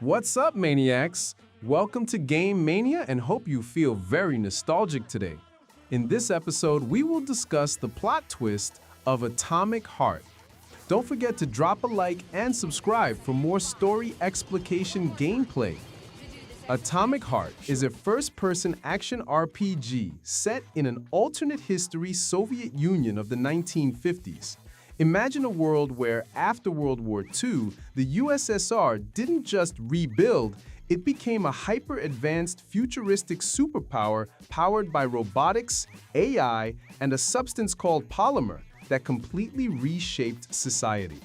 What's up, Maniacs? Welcome to Game Mania and hope you feel very nostalgic today. In this episode, we will discuss the plot twist of Atomic Heart. Don't forget to drop a like and subscribe for more story explication gameplay. Atomic Heart is a first-person action RPG set in an alternate history Soviet Union of the 1950s. Imagine a world where, after World War II, the USSR didn't just rebuild, it became a hyper-advanced futuristic superpower powered by robotics, AI, and a substance called Polymer that completely reshaped society.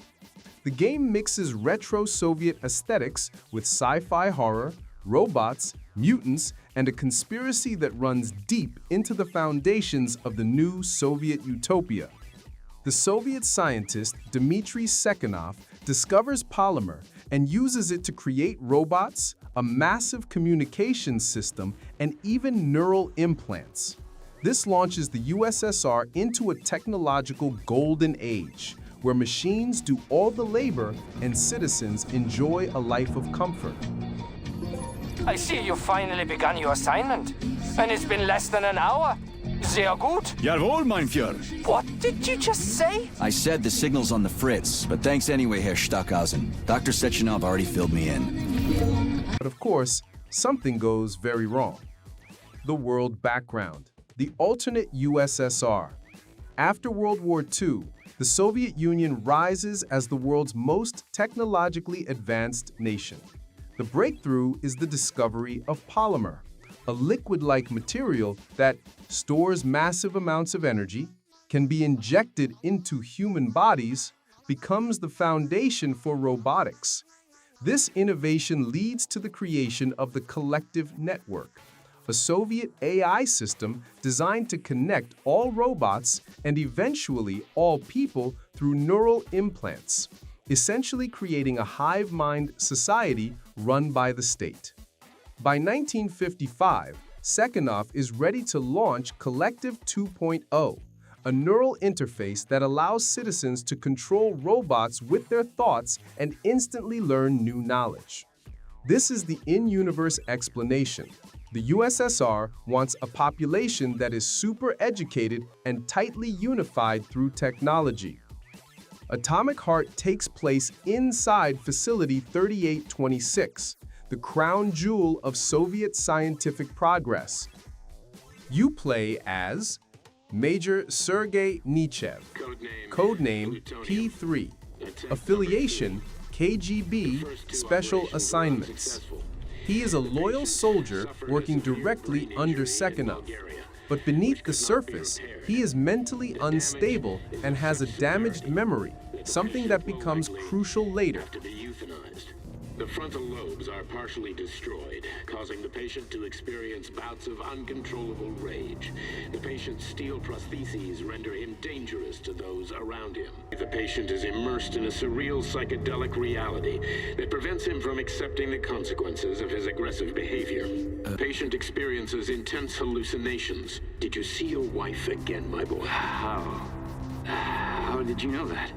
The game mixes retro Soviet aesthetics with sci-fi horror, robots, mutants, and a conspiracy that runs deep into the foundations of the new Soviet utopia. The Soviet scientist Dmitry Sechenov discovers Polymer and uses it to create robots, a massive communication system, and even neural implants. This launches the USSR into a technological golden age, where machines do all the labor and citizens enjoy a life of comfort. I see you finally begun your assignment, and it's been less than an hour. Sehr gut. Jawohl, mein Führer. What did you just say? I said the signal's on the fritz, but thanks anyway, Herr Stockhausen. Dr. Sechenov already filled me in. But of course, something goes very wrong. The world background. The alternate USSR. After World War II, the Soviet Union rises as the world's most technologically advanced nation. The breakthrough is the discovery of Polymer, a liquid-like material that stores massive amounts of energy, can be injected into human bodies, becomes the foundation for robotics. This innovation leads to the creation of the Kollektiv network, a Soviet AI system designed to connect all robots and eventually all people through neural implants, essentially creating a hive mind society run by the state. By 1955, Sechenov is ready to launch Kollektiv 2.0, a neural interface that allows citizens to control robots with their thoughts and instantly learn new knowledge. This is the in-universe explanation. The USSR wants a population that is super educated and tightly unified through technology. Atomic Heart takes place inside Facility 3826, the crown jewel of Soviet scientific progress. You play as Major Sergei Nechaev, codename P3, affiliation KGB Special Assignments. He is a loyal soldier working directly under Sechenov. But beneath the surface, he is mentally unstable and has a damaged memory, something that becomes crucial later. The frontal lobes are partially destroyed, causing the patient to experience bouts of uncontrollable rage. The patient's steel prostheses render him dangerous to those around him. The patient is immersed in a surreal psychedelic reality that prevents him from accepting the consequences of his aggressive behavior. The patient experiences intense hallucinations. Did you see your wife again, my boy? How did you know that?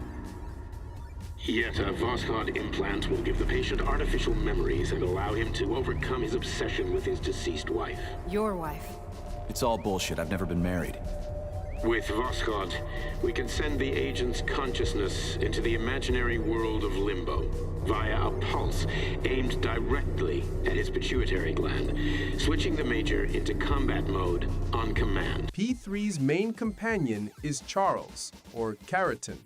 Yet a Voskhod implant will give the patient artificial memories and allow him to overcome his obsession with his deceased wife. Your wife. It's all bullshit. I've never been married. With Voskhod, we can send the agent's consciousness into the imaginary world of Limbo via a pulse aimed directly at his pituitary gland, switching the Major into combat mode on command. P3's main companion is Charles, or Keratin,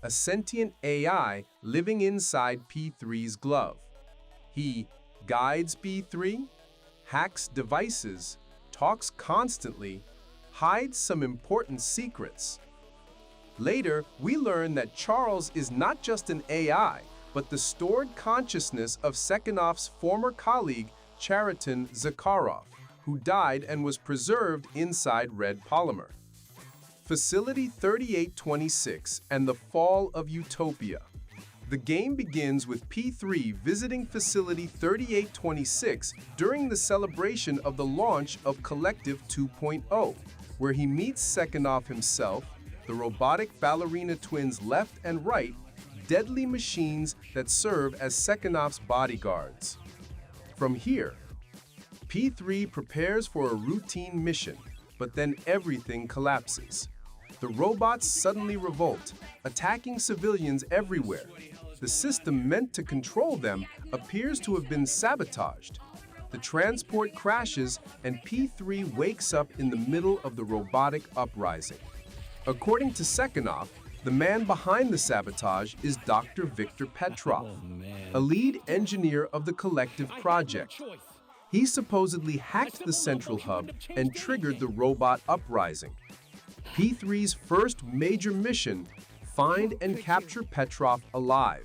a sentient AI living inside P3's glove. He guides P3, hacks devices, talks constantly, hides some important secrets. Later, we learn that Charles is not just an AI, but the stored consciousness of Sekhenov's former colleague, Chariton Zakharov, who died and was preserved inside Red Polymer. Facility 3826 and the Fall of Utopia. The game begins with P3 visiting Facility 3826 during the celebration of the launch of Kollektiv 2.0, where he meets Sechenov himself, the robotic ballerina twins left and right, deadly machines that serve as Sekhenov's bodyguards. From here, P3 prepares for a routine mission, but then everything collapses. The robots suddenly revolt, attacking civilians everywhere. The system meant to control them appears to have been sabotaged. The transport crashes and P3 wakes up in the middle of the robotic uprising. According to Sechenov, the man behind the sabotage is Dr. Viktor Petrov, a lead engineer of the Kollektiv project. He supposedly hacked the central hub and triggered the robot uprising. P3's first major mission, find and capture Petrov alive.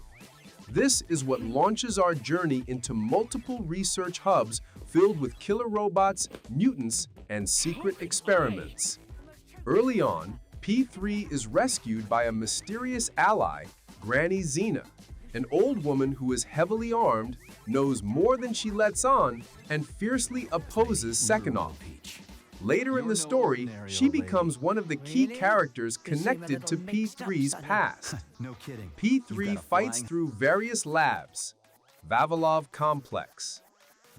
This is what launches our journey into multiple research hubs filled with killer robots, mutants, and secret experiments. Early on, P3 is rescued by a mysterious ally, Granny Xena, an old woman who is heavily armed, knows more than she lets on, and fiercely opposes Sechenov. Later in the story, she becomes one of the key characters connected to P3's past. No kidding. P3 fights through various labs, Vavilov Complex,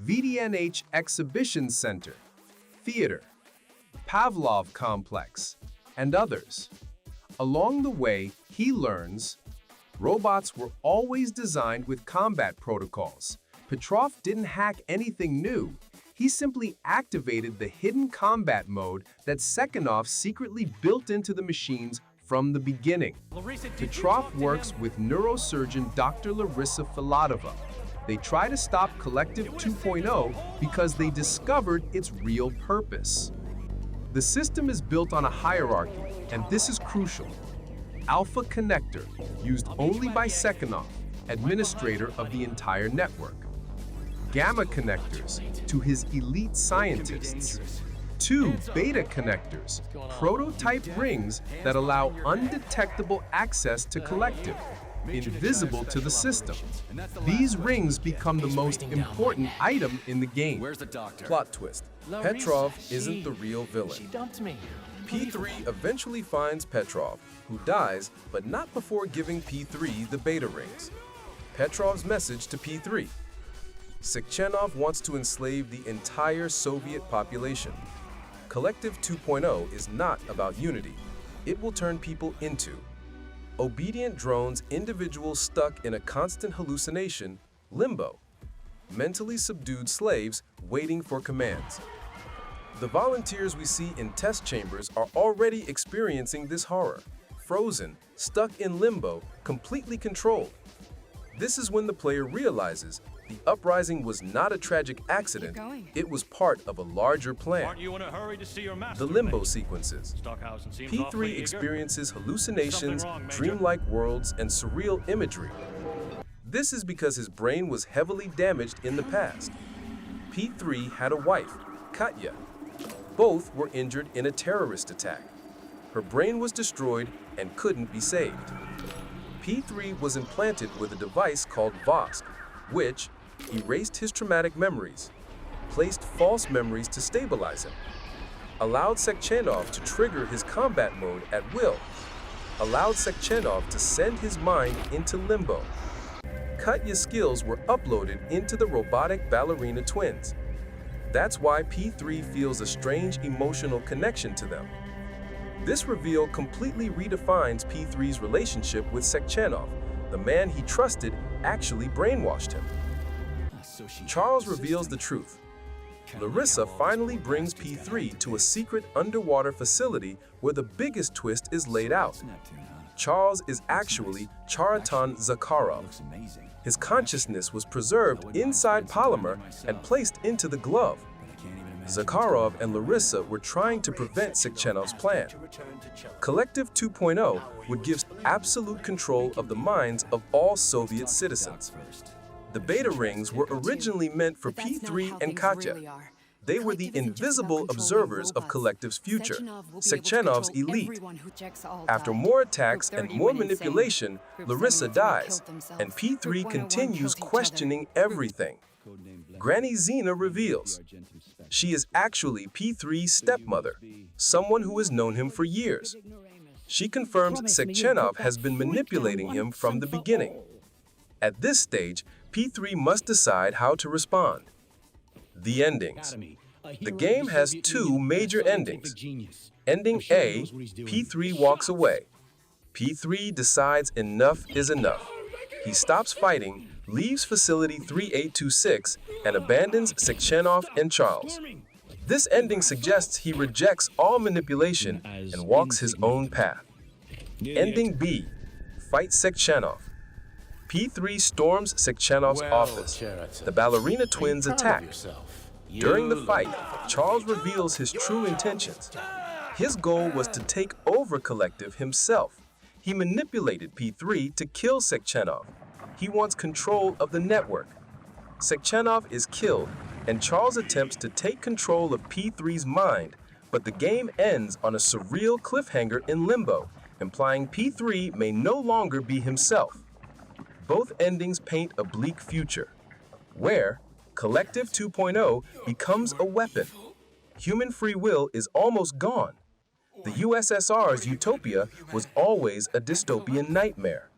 VDNH Exhibition Center, Theater, Pavlov Complex, and others. Along the way, he learns robots were always designed with combat protocols. Petrov didn't hack anything new. He simply activated the hidden combat mode that Sechenov secretly built into the machines from the beginning. Petrov works with neurosurgeon Dr. Larissa Filatova. They try to stop Kollektiv 2.0 because they discovered its real purpose. The system is built on a hierarchy, and this is crucial. Alpha Connector, used only by Sechenov, administrator of the entire network. Gamma connectors, to his elite scientists. 2 beta connectors, prototype rings that allow undetectable access to Kollektiv, invisible to the system. These rings become the most important item in the game. Where's the doctor? Plot twist. Petrov isn't the real villain. She dumped me. P3 eventually finds Petrov, who dies, but not before giving P3 the beta rings. Petrov's message to P3. Sechenov wants to enslave the entire Soviet population. Kollektiv 2.0 is not about unity. It will turn people into obedient drones, individuals stuck in a constant hallucination, Limbo. Mentally subdued slaves waiting for commands. The volunteers we see in test chambers are already experiencing this horror. Frozen, stuck in limbo, completely controlled. This is when the player realizes the uprising was not a tragic accident, it was part of a larger plan. Aren't you in a hurry to see your master? The Limbo sequences. Stockhausen seems awfully P3 eager. experiences hallucinations, Something wrong, Major? dreamlike worlds, and surreal imagery. This is because his brain was heavily damaged in the past. P3 had a wife, Katya. Both were injured in a terrorist attack. Her brain was destroyed and couldn't be saved. P3 was implanted with a device called Vosk, which erased his traumatic memories, placed false memories to stabilize him, allowed Sechenov to trigger his combat mode at will, allowed Sechenov to send his mind into limbo. Katya's skills were uploaded into the robotic ballerina twins. That's why P3 feels a strange emotional connection to them. This reveal completely redefines P3's relationship with Sechenov. The man he trusted actually brainwashed him. Charles reveals the truth. Larissa finally brings P3 to a secret underwater facility where the biggest twist is laid out. Charles is actually Charatan Zakharov. His consciousness was preserved inside Polymer and placed into the glove. Zakharov and Larissa were trying to prevent Sechenov's plan. Kollektiv 2.0 would give absolute control of the minds of all Soviet citizens. The beta rings were originally meant for P3 and Katya. They were the invisible observers of Kollektiv's future, Sechenov's elite. After more attacks and more manipulation, Larissa dies, and P3 continues questioning everything. Granny Xena reveals she is actually P3's stepmother, someone who has known him for years. She confirms Sechenov has been manipulating him from the beginning. At this stage, P3 must decide how to respond. The endings. The game has two major endings. Ending A, P3 walks away. P3 decides enough is enough. He stops fighting, leaves Facility 3826, and abandons Sechenov and Charles. This ending suggests he rejects all manipulation and walks his own path. Ending B, fights Sechenov. P3 storms Sechenov's office. The ballerina twins attack. During the fight, Charles reveals his true intentions. His goal was to take over Kollektiv himself. He manipulated P3 to kill Sechenov. He wants control of the network. Sechenov is killed, and Charles attempts to take control of P3's mind, but the game ends on a surreal cliffhanger in Limbo, implying P3 may no longer be himself. Both endings paint a bleak future, where Kollektiv 2.0 becomes a weapon. Human free will is almost gone. The USSR's utopia was always a dystopian nightmare.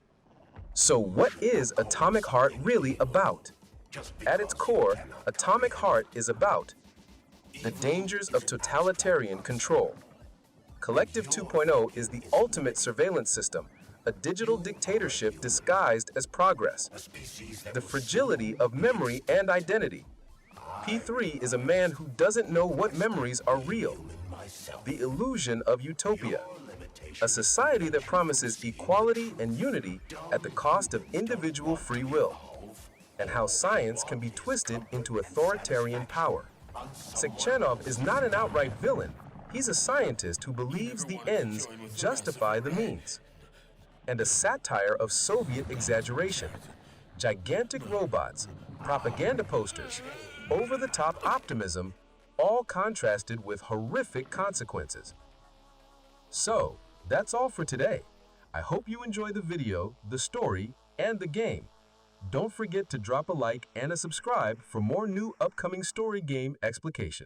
So what is Atomic Heart really about? At its core, Atomic Heart is about the dangers of totalitarian control. Kollektiv 2.0 is the ultimate surveillance system, a digital dictatorship disguised as progress. The fragility of memory and identity. P3 is a man who doesn't know what memories are real. The illusion of utopia. A society that promises equality and unity at the cost of individual free will. And how science can be twisted into authoritarian power. Sechenov is not an outright villain. He's a scientist who believes the ends justify the means. And a satire of Soviet exaggeration. Gigantic robots, propaganda posters, over-the-top optimism, all contrasted with horrific consequences. So, that's all for today. I hope you enjoy the video, the story, and the game. Don't forget to drop a like and a subscribe for more new upcoming story game explication.